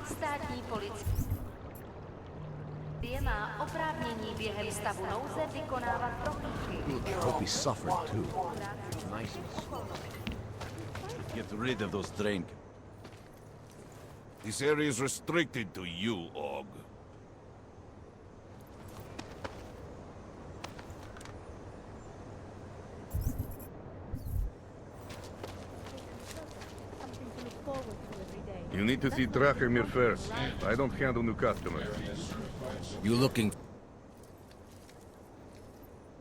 Státní policie má oprávnění během stavu nouze vykonávat prohlídky. Hope he suffered too. Nice. Get rid of those drink. This area is restricted to you, Og. You need to see Drachemir first. I don't handle new customers. You looking?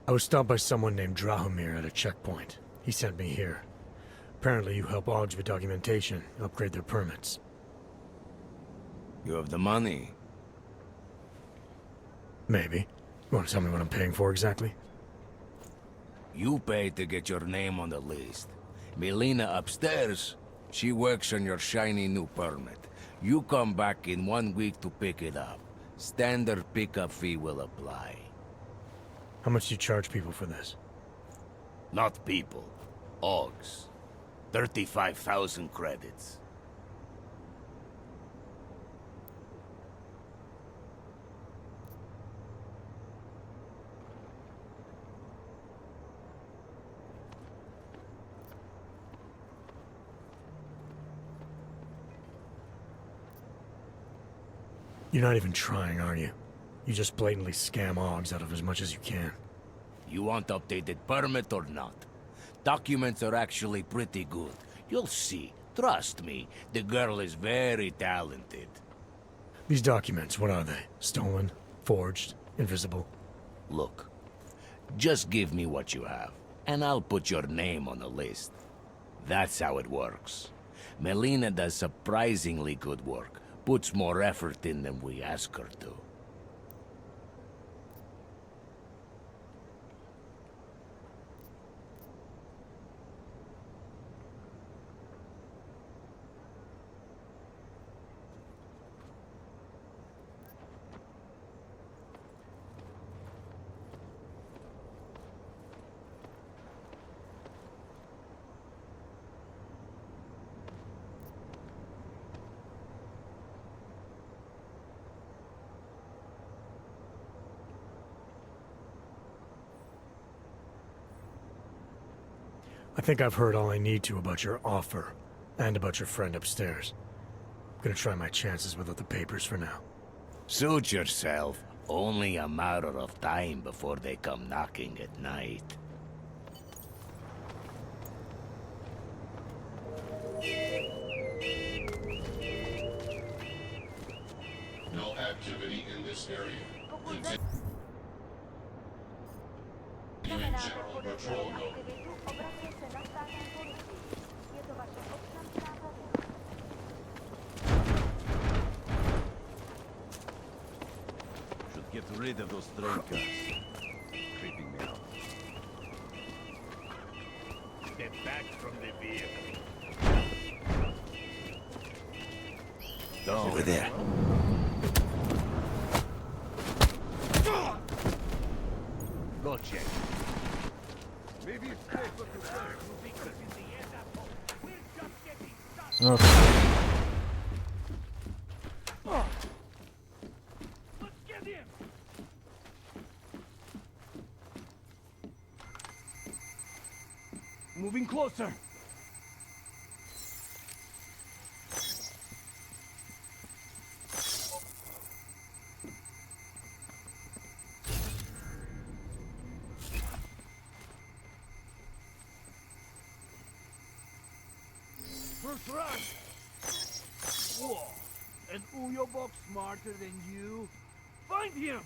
I was stopped by someone named Drahomir at a checkpoint. He sent me here. Apparently you help Augs with documentation, upgrade their permits. You have the money. Maybe. You want to tell me what I'm paying for exactly? You pay to get your name on the list. Melina upstairs, she works on your shiny new permit. You come back in 1 week to pick it up. Standard pickup fee will apply. How much do you charge people for this? Not people. Augs. 35,000 credits. You're not even trying, are you? You just blatantly scam Augs out of as much as you can. You want updated permit or not? Documents are actually pretty good. You'll see. Trust me, the girl is very talented. These documents, what are they? Stolen? Forged? Invisible? Look, just give me what you have, and I'll put your name on the list. That's how it works. Melina does surprisingly good work. Puts more effort in than we ask her to. I think I've heard all I need to about your offer, and about your friend upstairs. I'm gonna try my chances without the papers for now. Suit yourself. Only a matter of time before they come knocking at night. No activity in this area. Continue general patrol mode. Should get rid of those drinkers. Creeping me out. Step back from the vehicle. Over there. Go check. Maybe it's safer to work. Because in the end, we're just getting started. Okay. Let's get him! Moving closer. First rush! Whoa! An Uyobok smarter than you? Find him!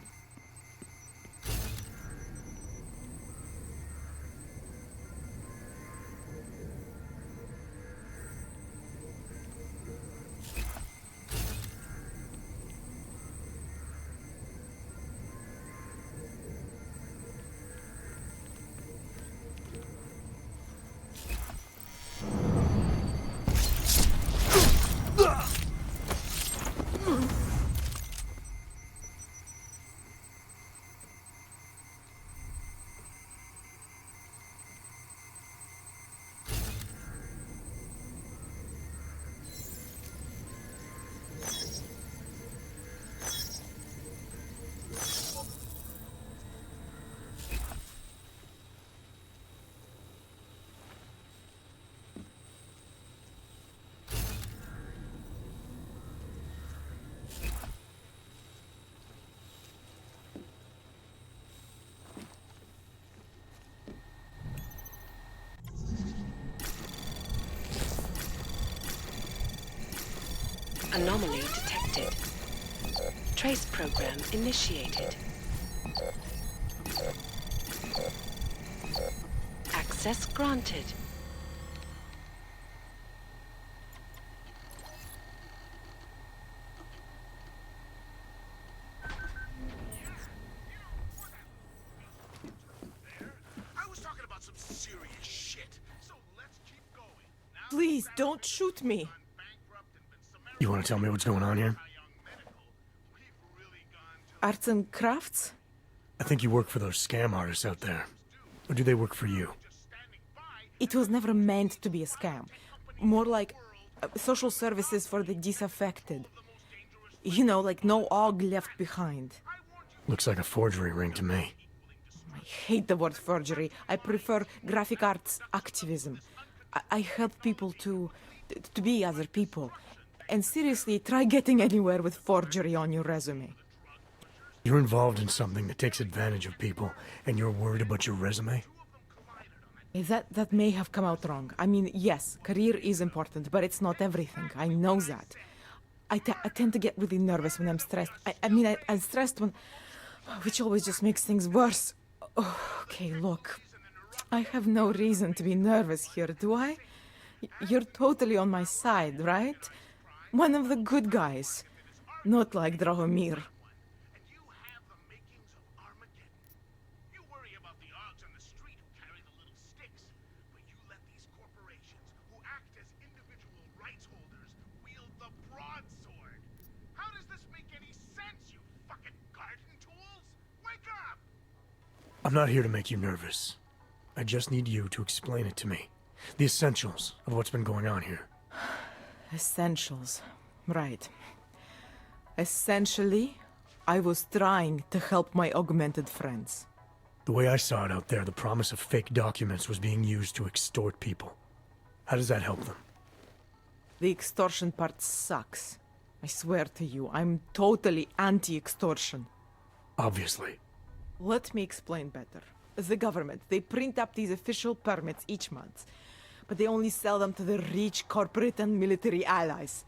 Anomaly detected. Trace program initiated. Access granted. I was talking about some serious shit. So let's keep going. Now Please, don't shoot me. bankrupt and been summarily You want to tell me what's going on here? young medical. We've really gone to Arts and crafts? I think you work for those scam artists out there. Or do they work for you? standing by. It was never meant to be a scam. More like social services for the disaffected. You know, like no OG left behind. Looks like a forgery ring to me. I hate the word forgery. I prefer graphic arts activism. I help people to be other people. And seriously, try getting anywhere with forgery on your resume. You're involved in something that takes advantage of people, and you're worried about your resume? That may have come out wrong. I mean, yes, career is important, but it's not everything. I know that. I tend to get really nervous when I'm stressed. I'm stressed when... which always just makes things worse. Oh, okay, look. I have no reason to be nervous here, do I? You're totally on my side, right? One of the good guys. Not like Drahomir. And you have the makings of Armageddon. You worry about the odds on the street who carry the little sticks, but you let these corporations who act as individual rights holders wield the broadsword. How does this make any sense, you fucking garden tools? Wake up! I'm not here to make you nervous. I just need you to explain it to me. The essentials of what's been going on here. Essentials. Right. Essentially, I was trying to help my augmented friends. The way I saw it out there, the promise of fake documents was being used to extort people. How does that help them? The extortion part sucks. I swear to you, I'm totally anti-extortion. Obviously. Let me explain better. The government, they print up these official permits each month, but they only sell them to the rich corporate and military allies.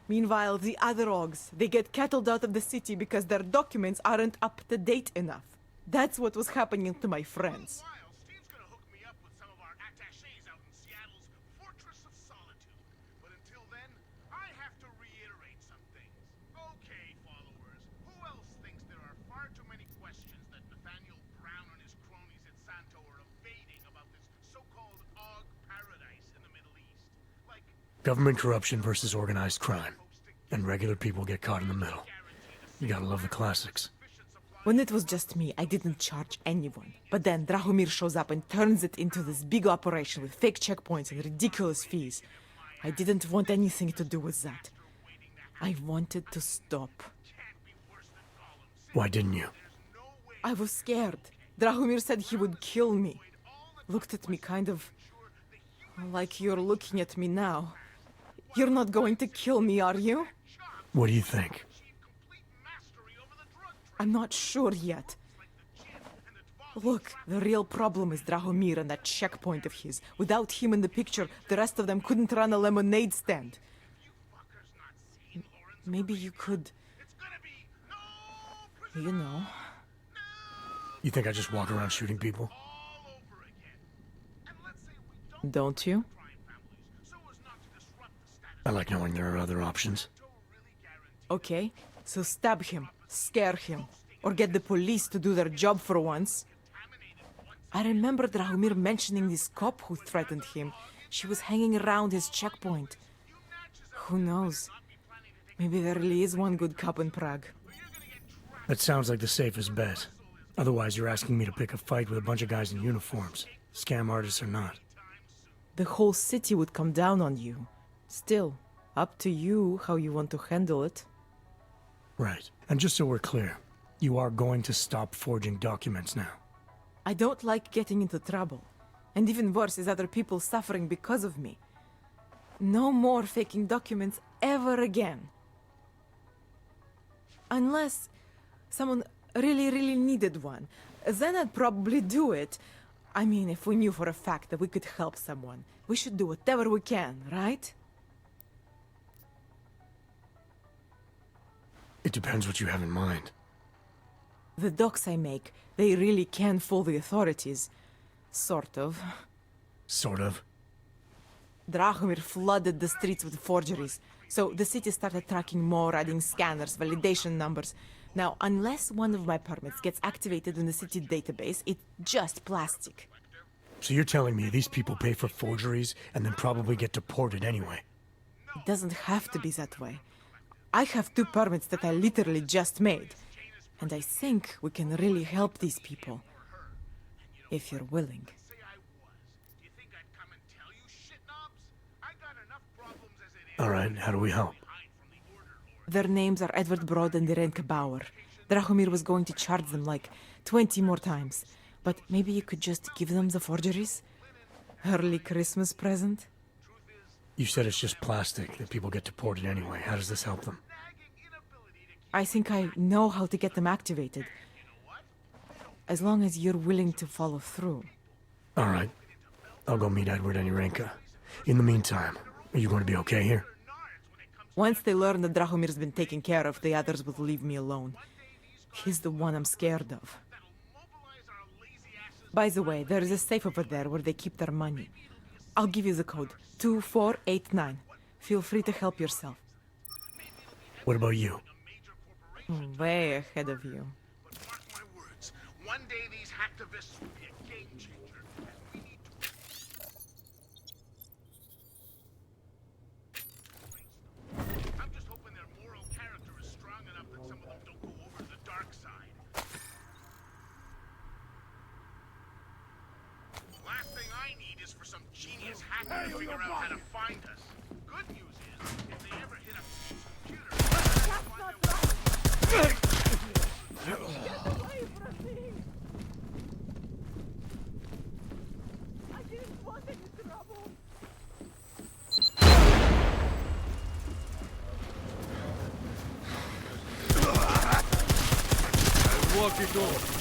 Meanwhile, the other OGs, they get cattled out of the city because their documents aren't up to date enough. That's what was happening to my friends. While Steve's gonna hook me up with some of our attachés out in Seattle's Fortress of Solitude. But until then, I have to reiterate some things. Okay, followers, who else thinks there are far too many questions that Nathaniel Brown and his cronies at Santo are evading about this so-called Og paradise in the Middle East? Like, Government corruption versus organized crime. And regular people get caught in the middle. You gotta love the classics. When it was just me, I didn't charge anyone. But then Drahomir shows up and turns it into this big operation with fake checkpoints and ridiculous fees. I didn't want anything to do with that. I wanted to stop. Why didn't you? I was scared. Drahomir said he would kill me. Looked at me kind of like you're looking at me now. You're not going to kill me, are you? What do you think? I'm not sure yet. Look, the real problem is Drahomir and that checkpoint of his. Without him in the picture, the rest of them couldn't run a lemonade stand. Maybe you could... You know. You think I just walk around shooting people? Don't you? I like knowing there are other options. Okay, so stab him, scare him, or get the police to do their job for once. I remember Drahomir mentioning this cop who threatened him. She was hanging around his checkpoint. Who knows? Maybe there really is one good cop in Prague. That sounds like the safest bet. Otherwise, you're asking me to pick a fight with a bunch of guys in uniforms. Scam artists or not. The whole city would come down on you. Still, up to you how you want to handle it. Right. And just so we're clear, you are going to stop forging documents now. I don't like getting into trouble. And even worse is other people suffering because of me. No more faking documents ever again. Unless someone really needed one. Then I'd probably do it. I mean, if we knew for a fact that we could help someone, we should do whatever we can, right? It depends what you have in mind. The docs I make, they really can fool the authorities. Sort of. Sort of. Drahomir flooded the streets with forgeries, so the city started tracking more, adding scanners, validation numbers. Now, unless one of my permits gets activated in the city database, it's just plastic. So you're telling me these people pay for forgeries and then probably get deported anyway? It doesn't have to be that way. I have 2 permits that I literally just made, and I think we can really help these people. If you're willing. Say I was. Do you think I'd come and tell you, shit knobs? I got enough problems as it is. Alright, how do we help? Hide from the order lord. Their names are Edward Broad and Irenka Bauer. Drahomir was going to charge them like 20 more times. But maybe you could just give them the forgeries? Early Christmas present? You said it's just plastic, that people get deported anyway. How does this help them? I think I know how to get them activated. As long as you're willing to follow through. Alright. I'll go meet Edward and Irenka. In the meantime, are you going to be okay here? Once they learn that Drahomir's been taken care of, the others will leave me alone. He's the one I'm scared of. By the way, there is a safe over there where they keep their money. I'll give you the code. 2489. Feel free to help yourself. What about you? Way ahead of you. But mark my words, one day these hacktivists will be a game changer. And we need to... I'm just hoping their moral character is strong enough that some of them don't go over to the dark side. Last thing I need is for some genius hacker to figure out how to find us. Good news is, if they ever hit up Steve's computer, they'll find their way. Walk it off.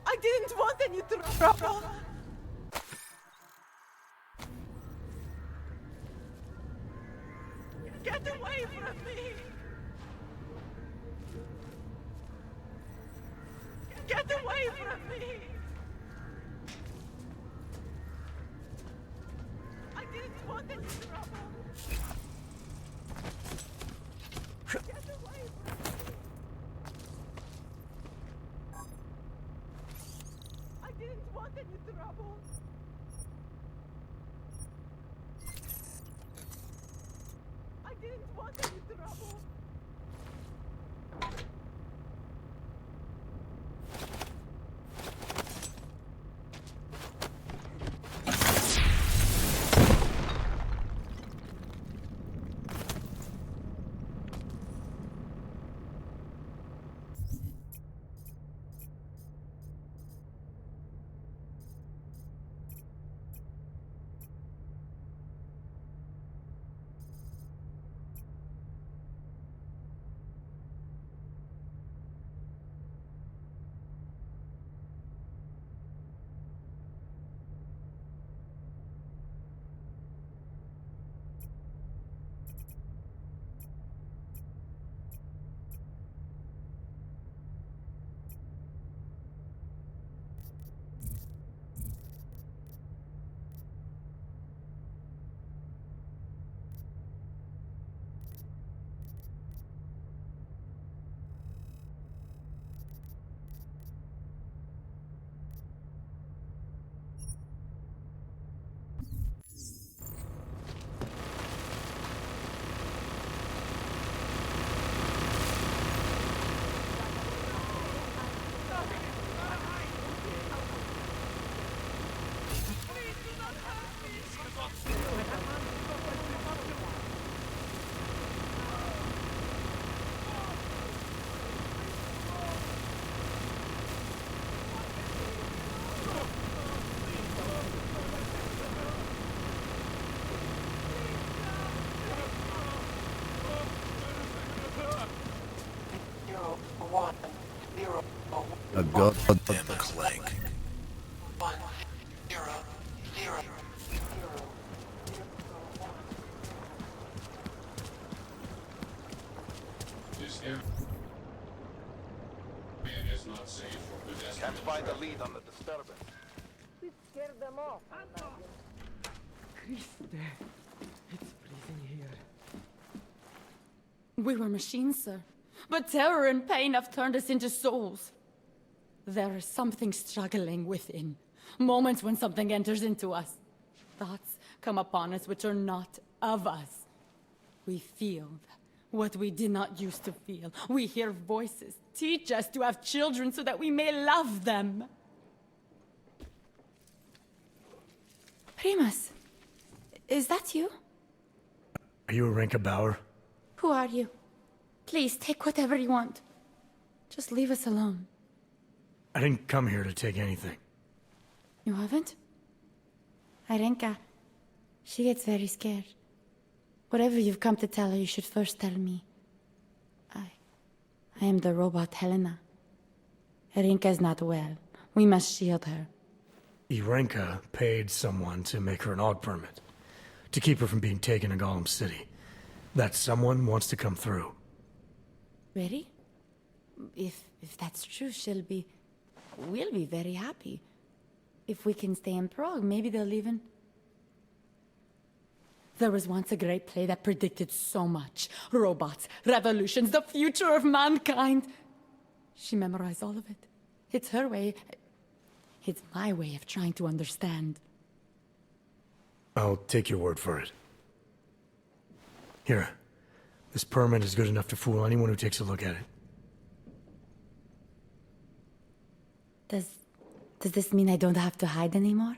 I didn't want any trouble. Get away from me! Get away from me! I didn't want any trouble. Get away from me! I didn't want any trouble. I didn't want any trouble. goddamn clank. This area is not safe for pedestrians. Can't find a lead on the disturbance. We were machines, sir. But terror and pain have turned us into souls. There is something struggling within. Moments when something enters into us. Thoughts come upon us which are not of us. We feel what we did not used to feel. We hear voices teach us to have children so that we may love them. Primus, is that you? Are you Arenka Bauer? Who are you? Please, take whatever you want. Just leave us alone. I didn't come here to take anything. You haven't? Arenka, she gets very scared. Whatever you've come to tell her, you should first tell me. I am the robot Helena. Arenka is not well. We must shield her. Arenka paid someone to make her an AUG permit. To keep her from being taken to Gollum City. That someone wants to come through. Really? If that's true, we'll be very happy. If we can stay in Prague, maybe they'll even... There was once a great play that predicted so much. Robots, revolutions, the future of mankind. She memorized all of it. It's her way. It's my way of trying to understand. I'll take your word for it. Here. This permit is good enough to fool anyone who takes a look at it. Does this mean I don't have to hide anymore?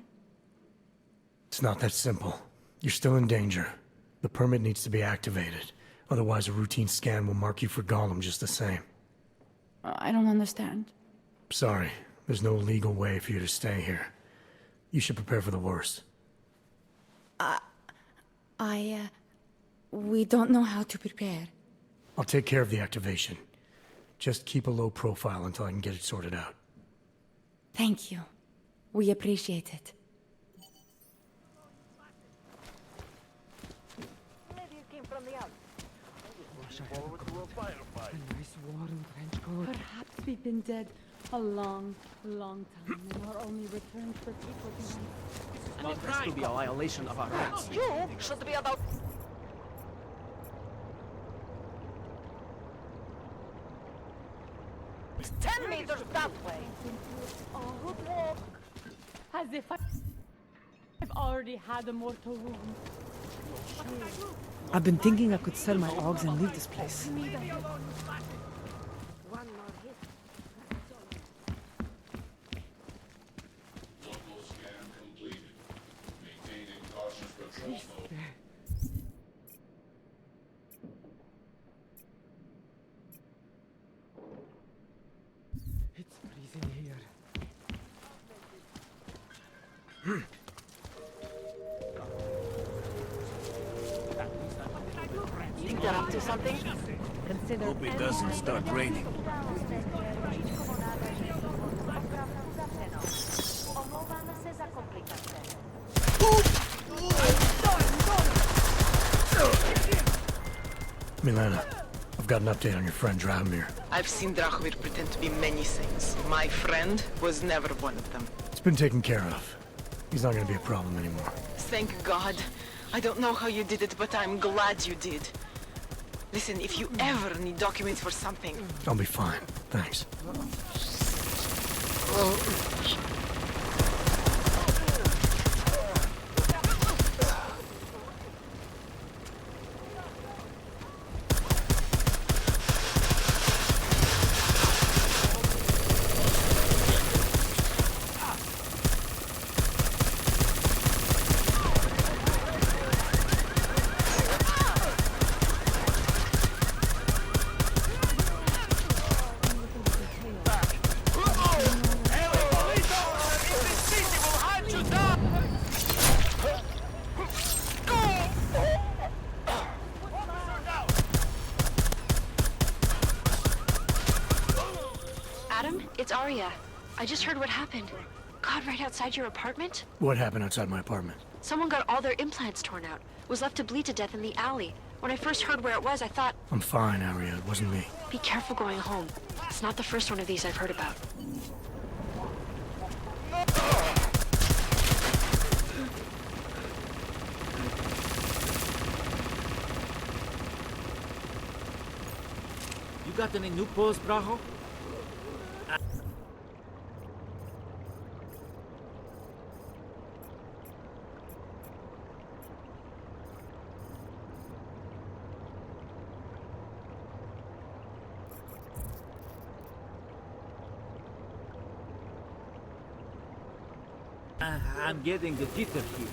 It's not that simple. You're still in danger. The permit needs to be activated. Otherwise, a routine scan will mark you for Gollum just the same. I don't understand. Sorry. There's no legal way for you to stay here. You should prepare for the worst. We don't know how to prepare. I'll take care of the activation. Just keep a low profile until I can get it sorted out. Thank you. We appreciate it. Maybe you came from the outside. Forward to a firefight. A nice warm trench coat. Perhaps we've been dead a long, long time, and our only returns for people behind. This to be a violation of our rights. You should be about... 10 meters that way. As if I've already had a mortal wound. I've been thinking I could sell my AUGs and leave this place. Local scan completed. Maintaining cautious patrol mode. It's freezing here. Think they're up to something? Consider... Hope it doesn't start raining. Milena, I've got an update on your friend Drahomir. I've seen Drahomir pretend to be many things. My friend was never one of them. It's been taken care of. He's not gonna be a problem anymore. Thank God. I don't know how you did it, but I'm glad you did. Listen, if you ever need documents for something... I'll be fine. Thanks. area. I just heard what happened. God, right outside your apartment? What happened outside my apartment? Someone got all their implants torn out. Was left to bleed to death in the alley. When I first heard where it was, I thought... I'm fine, Aria. It wasn't me. Be careful going home. It's not the first one of these I've heard about. You got any new pose, Brajo? I'm getting the jitter here.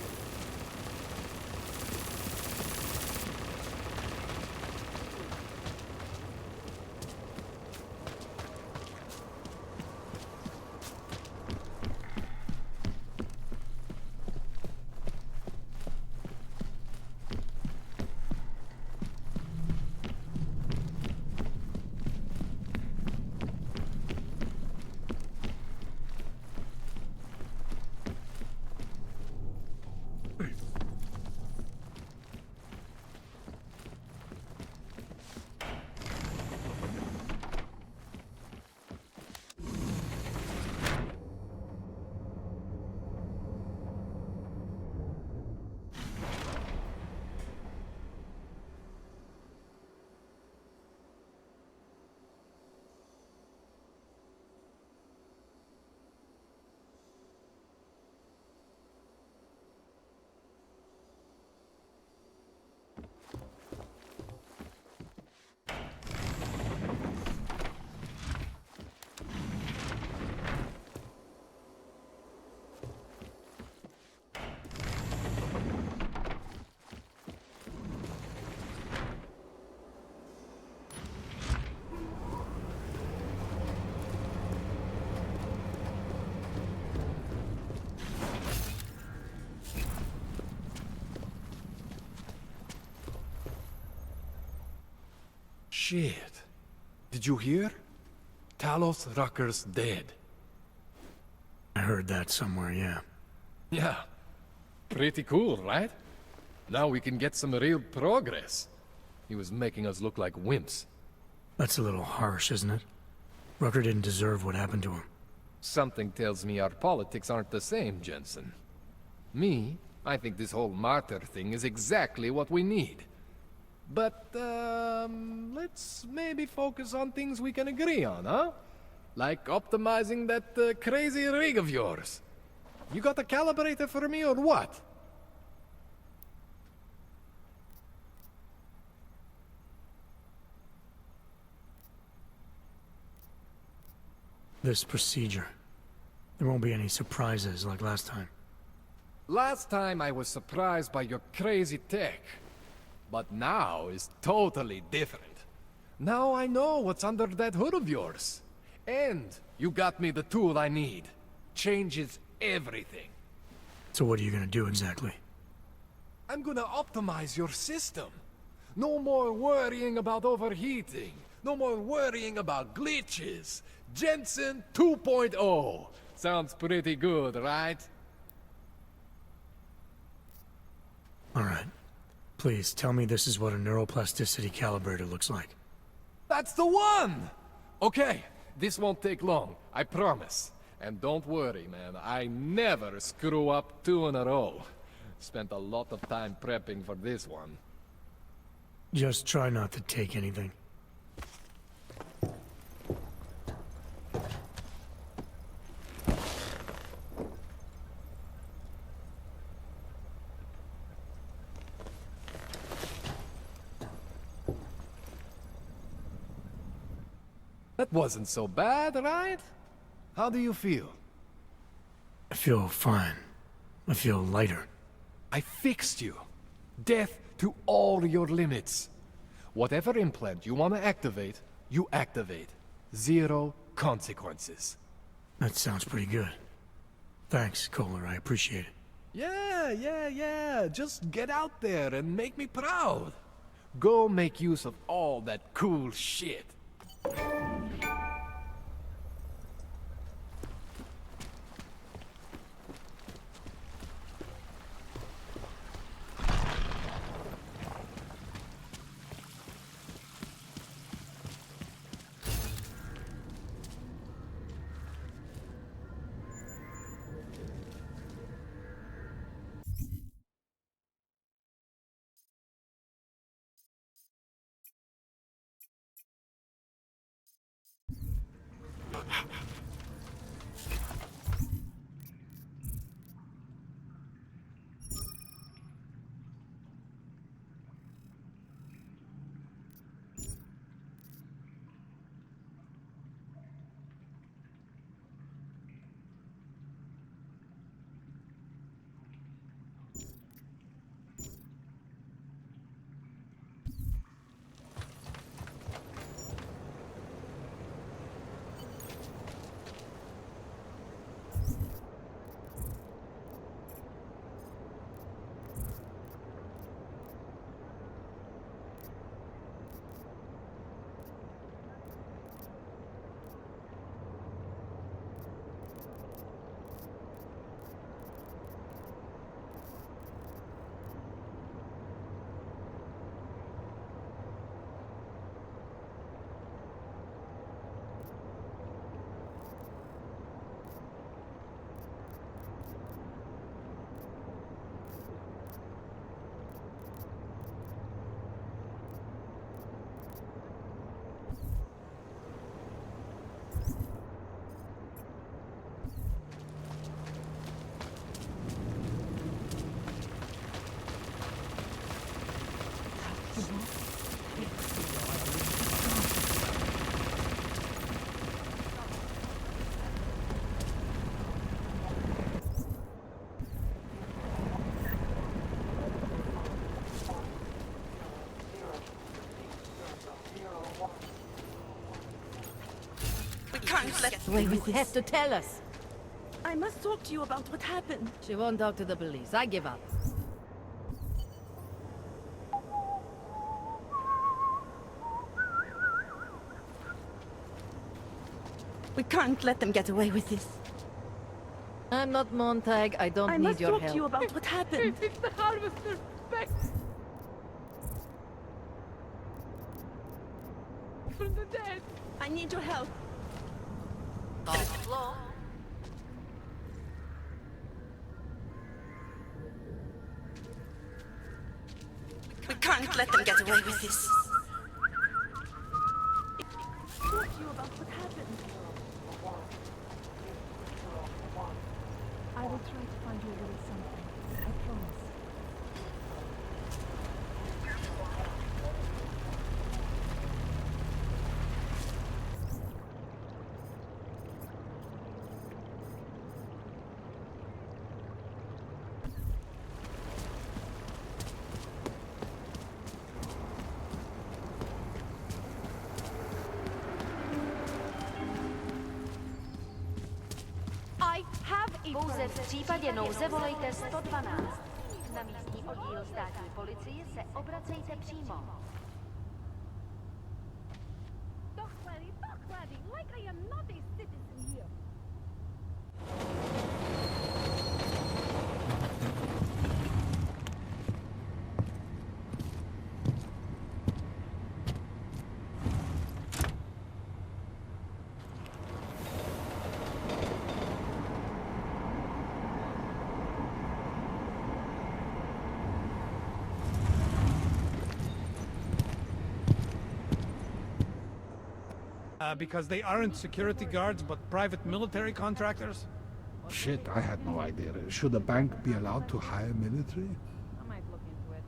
Shit. Did you hear? Talos Rucker's dead. I heard that somewhere, yeah. Yeah. Pretty cool, right? Now we can get some real progress. He was making us look like wimps. That's a little harsh, isn't it? Rucker didn't deserve what happened to him. Something tells me our politics aren't the same, Jensen. Me, I think this whole martyr thing is exactly what we need. But, let's maybe focus on things we can agree on, huh? Like optimizing that crazy rig of yours. You got a calibrator for me or what? This procedure. There won't be any surprises like last time. Last time I was surprised by your crazy tech. But now is totally different. Now I know what's under that hood of yours. And you got me the tool I need. Changes everything. So what are you gonna do exactly? I'm gonna optimize your system. No more worrying about overheating. No more worrying about glitches. Jensen 2.0. Sounds pretty good, right? All right. Please, tell me this is what a neuroplasticity calibrator looks like. That's the one! Okay, this won't take long, I promise. And don't worry, man, I never screw up 2 in a row. Spent a lot of time prepping for this one. Just try not to take anything. That wasn't so bad, right? How do you feel? I feel fine. I feel lighter. I fixed you. Death to all your limits. Whatever implant you want to activate, you activate. 0 consequences. That sounds pretty good. Thanks, Kohler. I appreciate it. Yeah. Just get out there and make me proud. Go make use of all that cool shit. can't let... Wait, you have to tell us. I must talk to you about what happened. She won't talk to the police. I give up. We can't let them get away with this. I'm not Montag. I don't need your help. I must talk to you about what happened. It's the harvester's back from the dead. I need your help. We can't let them get away with this. Talk to you about what happened. I will try to find you a little something. I promise. Pouze v případě nouze volejte 112. Na místní oddíl státní policie se obracejte přímo. Like I am not a citizen here. Because they aren't security guards, but private military contractors? Shit, I had no idea. Should a bank be allowed to hire military? I might look into it.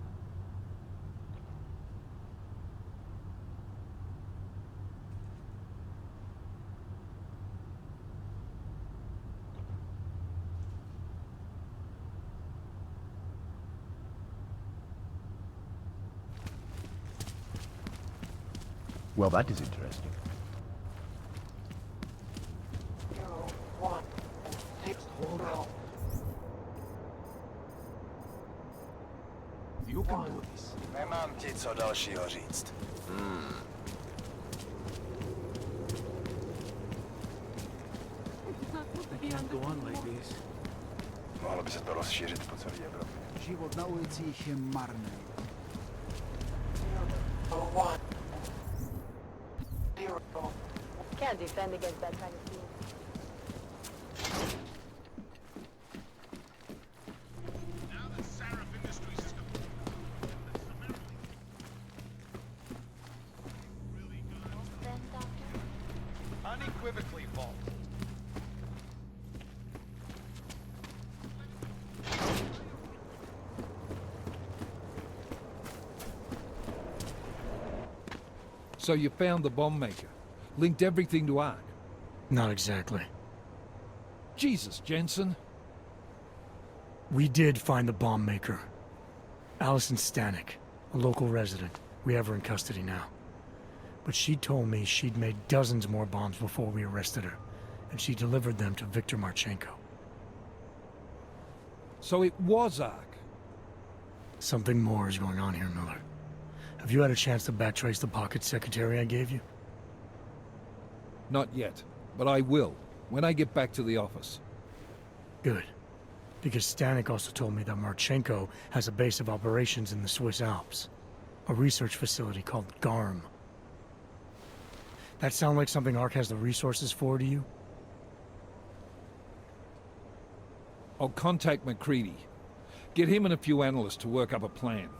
Well, that is interesting. You can do this. Nemám ti co dalšího říct. I can't go on like this. Mohlo by se to rozšířit po celé Evropě. Život na ulicích je marný. Can't defend against that kind of thing. Unequivocally false. So you found the bomb maker. Linked everything to Ark. Not exactly. Jesus, Jensen. We did find the bomb maker. Allison Stanek, a local resident. We have her in custody now. But she told me she'd made dozens more bombs before we arrested her, and she delivered them to Viktor Marchenko. So it was Ark. Something more is going on here, Miller. Have you had a chance to backtrace the pocket secretary I gave you? Not yet, but I will, when I get back to the office. Good. Because Stanek also told me that Marchenko has a base of operations in the Swiss Alps. A research facility called GARM. That sound like something Ark has the resources for to you? I'll contact McCready. Get him and a few analysts to work up a plan.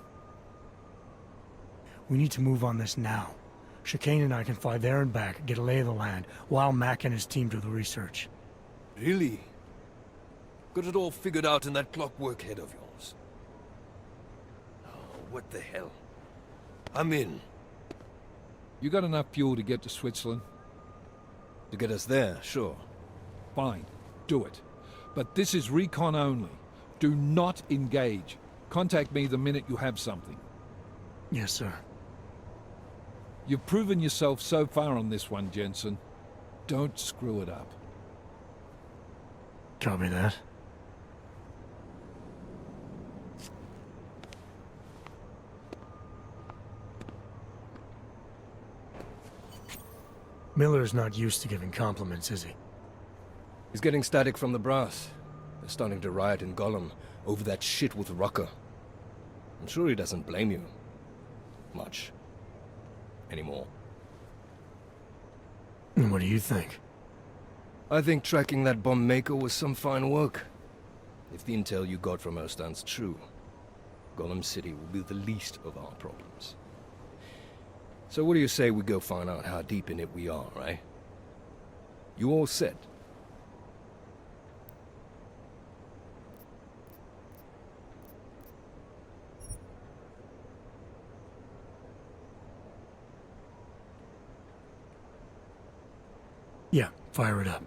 We need to move on this now. Chicane and I can fly there and back, get a lay of the land, while Mac and his team do the research. Really? Got it all figured out in that clockwork head of yours? Oh, what the hell? I'm in. You got enough fuel to get to Switzerland? To get us there, sure. Fine, do it. But this is recon only. Do not engage. Contact me the minute you have something. Yes, sir. You've proven yourself so far on this one, Jensen. Don't screw it up. Copy that. Miller's not used to giving compliments, is he? He's getting static from the brass. They're starting to riot in Gollum over that shit with Rucker. I'm sure he doesn't blame you. Much. Anymore. And what do you think? I think tracking that bomb maker was some fine work. If the intel you got from her stands true, Gollum City will be the least of our problems. So what do you say we go find out how deep in it we are, right? You all set? Yeah, fire it up.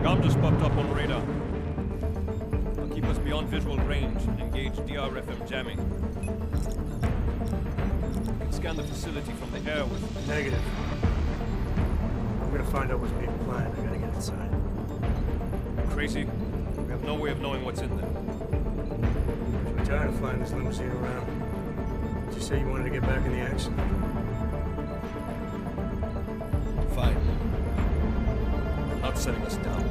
Gum just popped up on radar. I'll keep us beyond visual range and engage DRFM jamming. Scan the facility from the air with... Negative. I'm gonna find out what's being planned. I gotta get inside. Crazy? We have no way of knowing what's in there. I'm tired of flying this limousine around. Did you say you wanted to get back in the action? Fine. I'm not setting us down.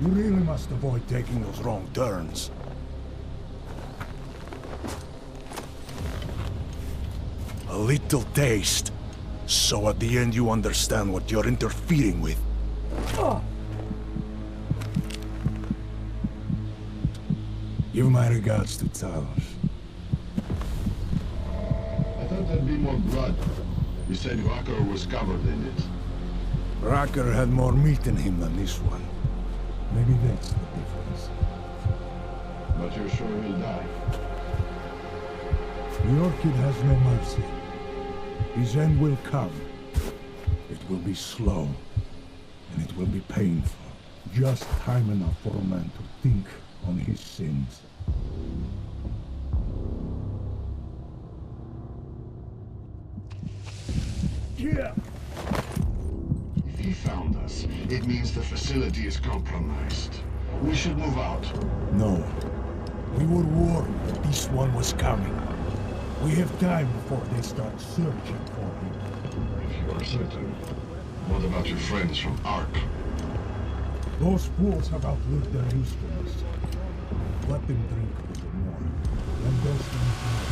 You really must avoid taking those wrong turns. A little taste, so at the end you understand what you're interfering with. Give my regards to Talos. I thought there'd be more blood. You said Rucker was covered in it. Rucker had more meat in him than this one. Maybe that's the difference. But you're sure he'll die? The Orchid has no mercy. His end will come. It will be slow, and it will be painful. Just time enough for a man to think on his sins. Yeah. If he found us, it means the facility is compromised. We should move out. No. We were warned that this one was coming. We have time before they start searching for him. If you're certain, what about your friends from Ark? Those fools have outlived their usefulness. Let them drink a little more. And those things more.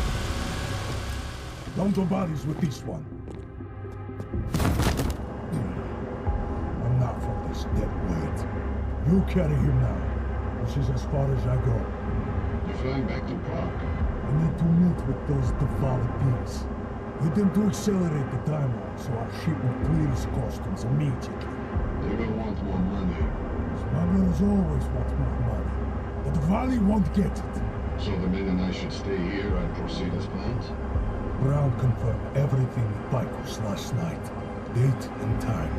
Don't go bodies with this one. I'm not from this dead weight. You carry him now. This is as far as I go. You're flying back to Prague. I need to meet with those devoured pigs. Get them to accelerate the timeline so our ship will clear its customs immediately. They will want more money. Smugglers always want more money. But the Valley won't get it. So the men and I should stay here and proceed as planned? Brown confirmed everything with Picos last night. Date and time.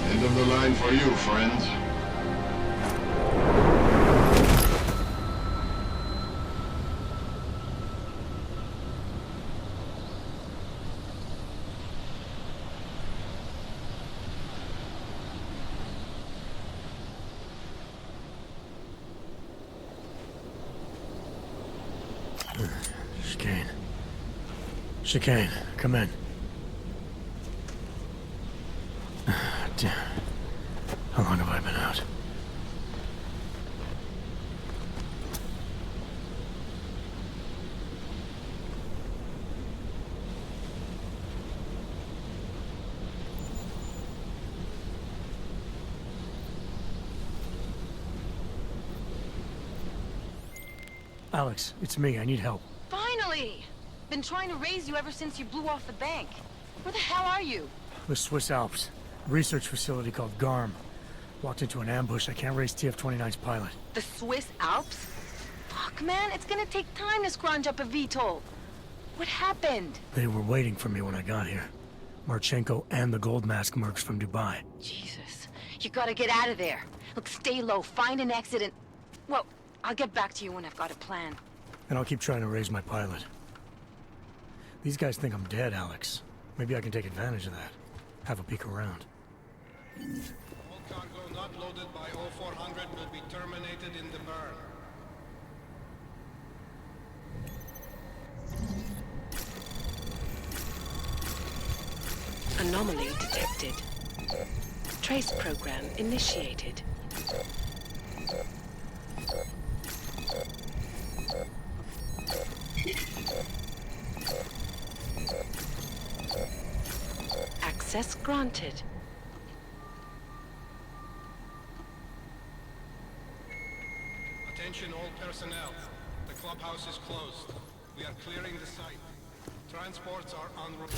End of the line for you, friends. Chicane. Chicane, come in. Damn. How long have I been out? Alex, it's me. I need help. Finally! Been trying to raise you ever since you blew off the bank. Where the hell are you? The Swiss Alps. A research facility called GARM. Walked into an ambush. I can't raise TF-29's pilot. The Swiss Alps? Fuck, man, it's gonna take time to scrounge up a VTOL. What happened? They were waiting for me when I got here. Marchenko and the Gold Mask mercs from Dubai. Jesus. You gotta get out of there. Look, stay low, find an exit and... Well, I'll get back to you when I've got a plan. And I'll keep trying to raise my pilot. These guys think I'm dead, Alex. Maybe I can take advantage of that. Have a peek around. All cargo not loaded by 0400 will be terminated in the burn. Anomaly detected. Trace program initiated. Access granted. Attention all personnel. The clubhouse is closed. We are clearing the site. Transports are en route.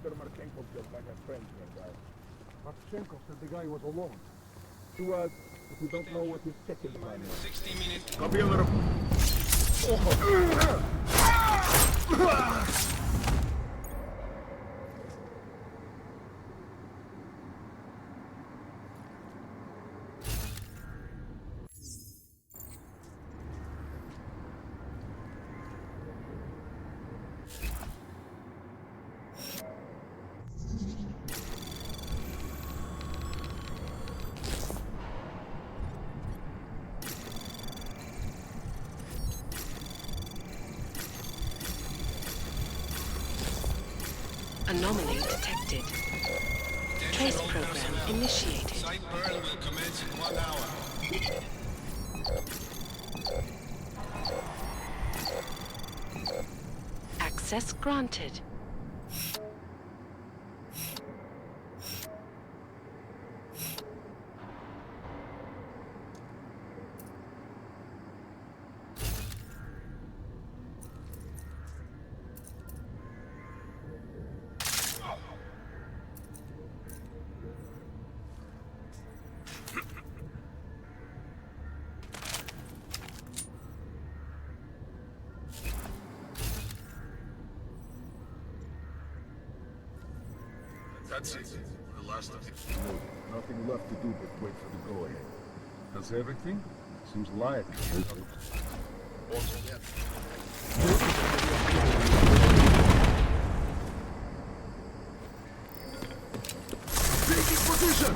Marchenko killed like a Frenchman guy. Marchenko said the guy was alone. To us, if we don't know what his second plan is. 60 minutes. Copy on the... Anomaly detected. Trace program initiated. Site burn will commence in 1 hour. Access granted. That's it. The last of the... No, nothing left to do but wait for the go-ahead. Does everything? Seems like... Taking position!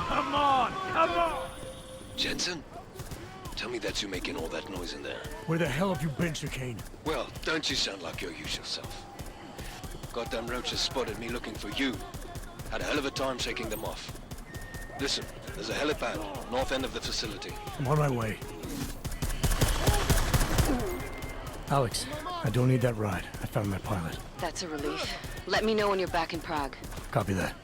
Come on! Come on! Jensen? Tell me that you're making all that noise in there. Where the hell have you been, Chicane? Well, don't you sound like your usual self. Goddamn roaches spotted me looking for you. Had a hell of a time shaking them off. Listen, there's a helipad, north end of the facility. I'm on my way. Alex, I don't need that ride. I found my pilot. That's a relief. Let me know when you're back in Prague. Copy that.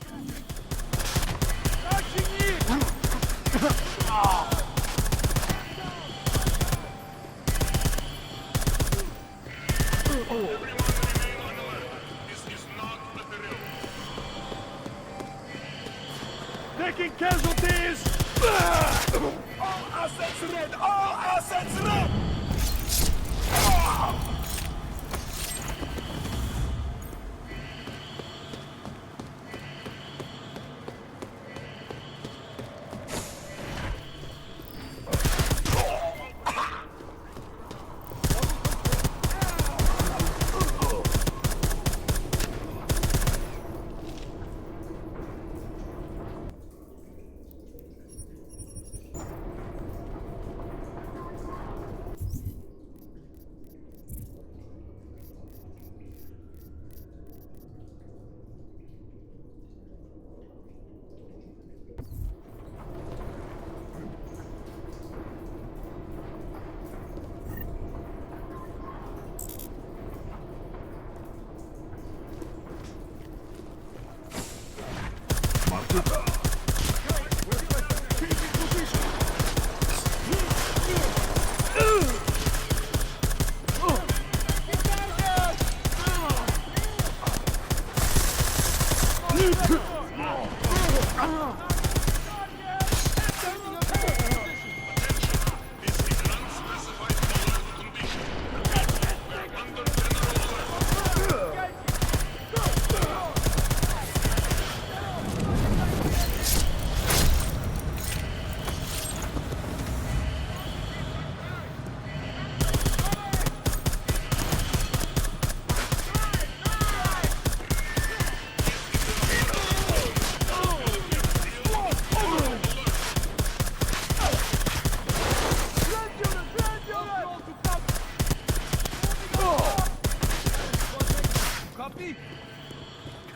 Taking casualties! All assets red! All assets red!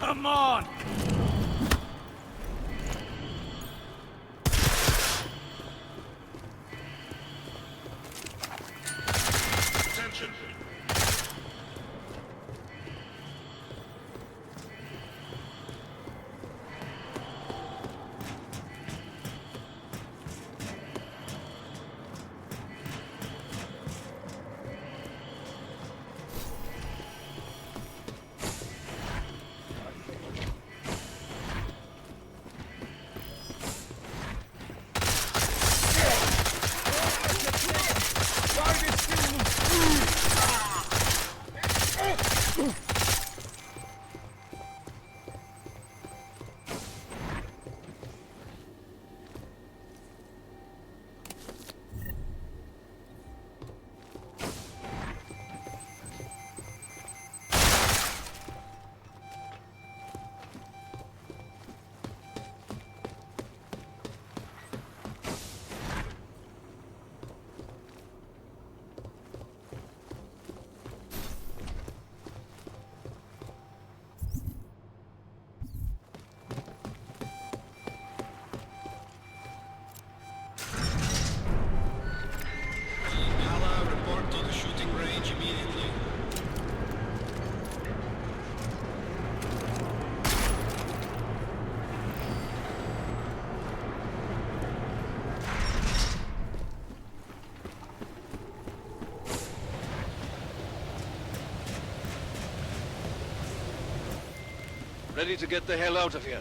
Come on! Attention! Ready to get the hell out of here.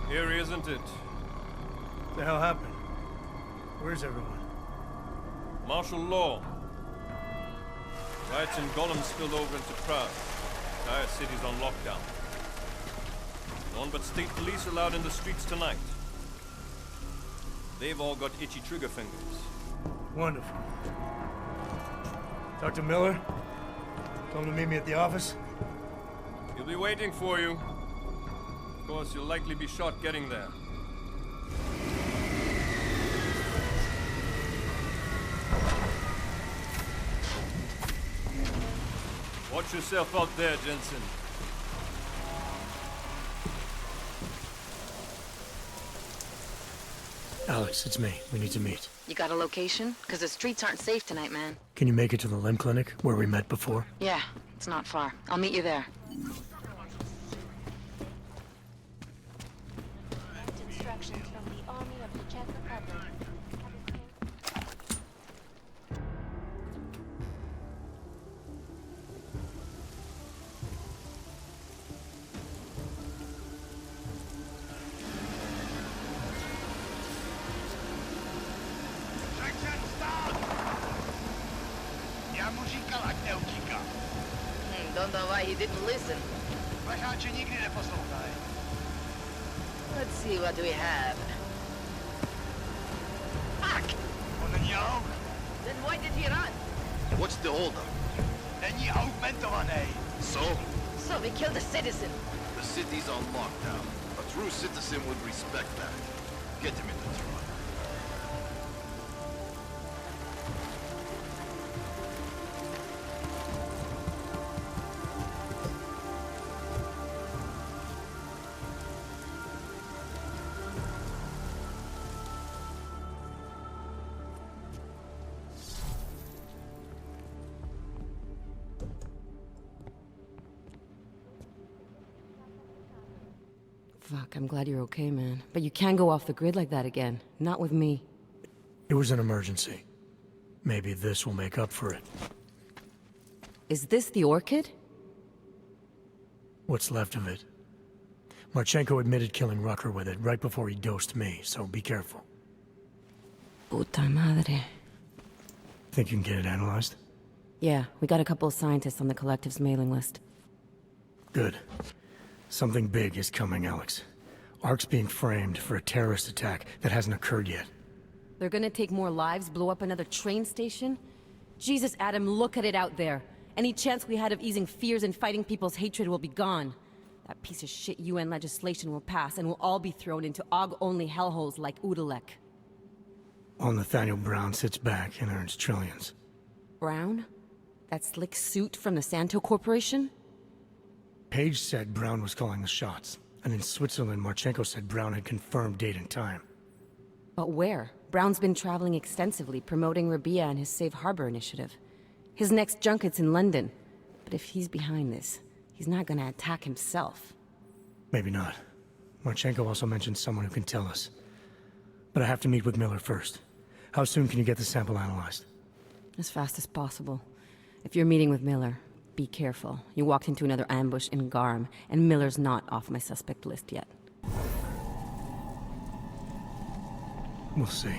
Here, isn't it? What the hell happened? Where's everyone? Martial law. Riots in Gollum spilled over into Prague. The entire city's on lockdown. No one but state police allowed in the streets tonight. They've all got itchy trigger fingers. Wonderful. Talk to Miller? Tell him to meet me at the office? He'll be waiting for you. Of course, you'll likely be shot getting there. Watch yourself out there, Jensen. Alex, it's me. We need to meet. You got a location? Because the streets aren't safe tonight, man. Can you make it to the limb clinic, where we met before? Yeah, it's not far. I'll meet you there. Instructions from the Army of the Czech Republic. Já mu říkal, ať neutíká. Don't know why he didn't listen. Vašáči nikdy neposlouchají. Let's see what we have. Fuck! On není aut. Then why did he run? What's the holdup? Není augmentovaný. So we killed a citizen. The city's on lockdown. A true citizen would respect that. Get him in the truck. Fuck, I'm glad you're okay, man. But you can't go off the grid like that again. Not with me. It was an emergency. Maybe this will make up for it. Is this the orchid? What's left of it. Marchenko admitted killing Rucker with it right before he dosed me, so be careful. Puta madre. Think you can get it analyzed? Yeah, we got a couple of scientists on the collective's mailing list. Good. Something big is coming, Alex. ARC's being framed for a terrorist attack that hasn't occurred yet. They're gonna take more lives, blow up another train station? Jesus, Adam, look at it out there. Any chance we had of easing fears and fighting people's hatred will be gone. That piece of shit UN legislation will pass, and we'll all be thrown into AUG-only hellholes like Udalek. While Nathaniel Brown sits back and earns trillions. Brown? That slick suit from the Santo Corporation? Page said Brown was calling the shots, and in Switzerland, Marchenko said Brown had confirmed date and time. But where? Brown's been traveling extensively, promoting Rabia and his Safe Harbor initiative. His next junket's in London. But if he's behind this, he's not gonna attack himself. Maybe not. Marchenko also mentioned someone who can tell us. But I have to meet with Miller first. How soon can you get the sample analyzed? As fast as possible. If you're meeting with Miller, be careful. You walked into another ambush in Garm, and Miller's not off my suspect list yet. We'll see.